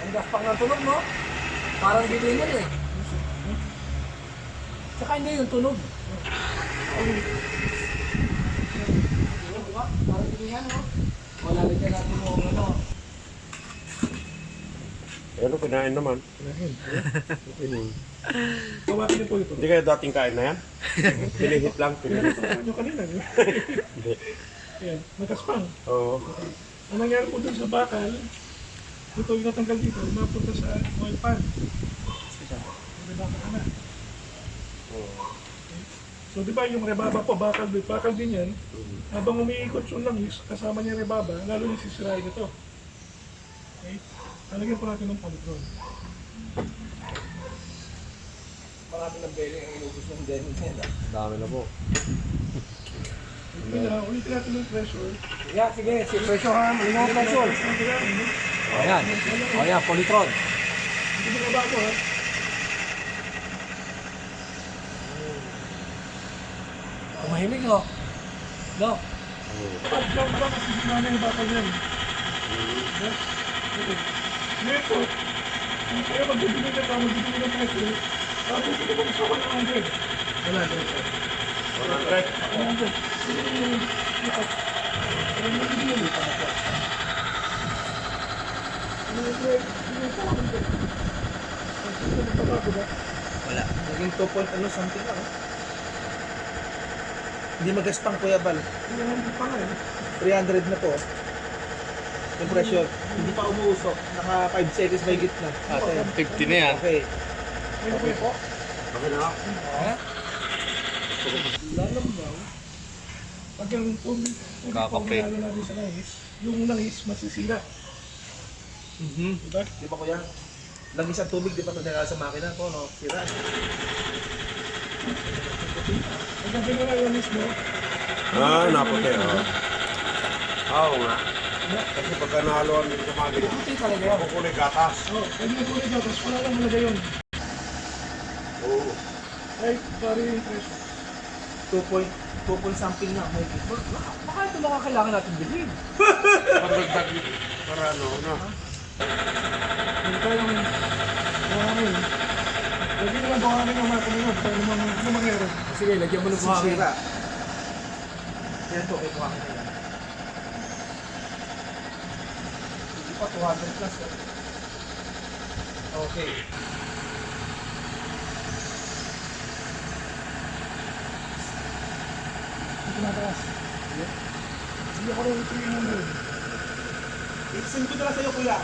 Ang gaspang ng tunog, no? Parang gilingan eh. Tsaka hindi yung tunog. Diba? Parang gilingan, no? O, lalagyan natin mo ano. Ano, kinain naman. Gawain niyo po ito. Hindi kayo dating kain na yan? Pinihit lang, pinihit. Gawain niyo kanina. Hindi. Ayan, nakaspang. Oo. Ang nangyari po dun sa bakal, ito yung natanggal dito, mapunta sa oil pan. May bakal ka na. Oo. So di ba yung rebaba po, bakal din yan. Habang umiikot yung langis, kasama niya rebaba, lalo yung sisirain ito. Okay? Lalagyan po natin ng polytron. Marami ng bearing ang inubos ng denim nila. Dami na po. Ulitin natin yung pressure. Yeah, sige. Si pressure ha. Malingaw ang pressure. O yan. O yan, polytron. Hindi mo ba ako ha? Tumahimik, no? No? Pag lang ba kasi sinana yung bakal yan? Ngayon po, kaya magbibigay ka tao, magbibigay ng pressure, tapos ito kung sa 100. Wala, 100. 100. Wala. Naging 2 point ano something lang. Hindi magaspang Kuya Bal. 300 na to. Yung pressure. Hindi pa umuusok. Naka 5 seconds may gitna. Ate. 50 na yan. Okay. Okay po. Okay na. Ha? Lalambaw. Pag yung tubig Kakape. lalo natin sa langis, yung langis masisira. Diba? Di ba Kuya? Langis ang tubig, di ba ito sa makina ko, no? Sira. Pag ang pinala yung langis mo, Naputi. Oo nga. Kasi pagka nahaluan din sa magina, Puti talaga yan. kukunin gatas. pag nagulay ka, tapos wala lang malagay yun. Oo. Ay, pari yung pressure. 2 point something na. May gitna. Baka ito mga kailangan natin bilhin. Pagdagdag para ano, no? Hindi ko yung buhangin. Lagi naman buhangin ng mga kamunod. Kaya naman mangyari. Sige, lagyan mo ng buhangin. Sira. Yan to, kay kuha kita yan. Hindi pa, 200 plus. Okay. Hindi tumataas. Hindi ako rin ito yung ano. Send ko na lang sa'yo, Kuya.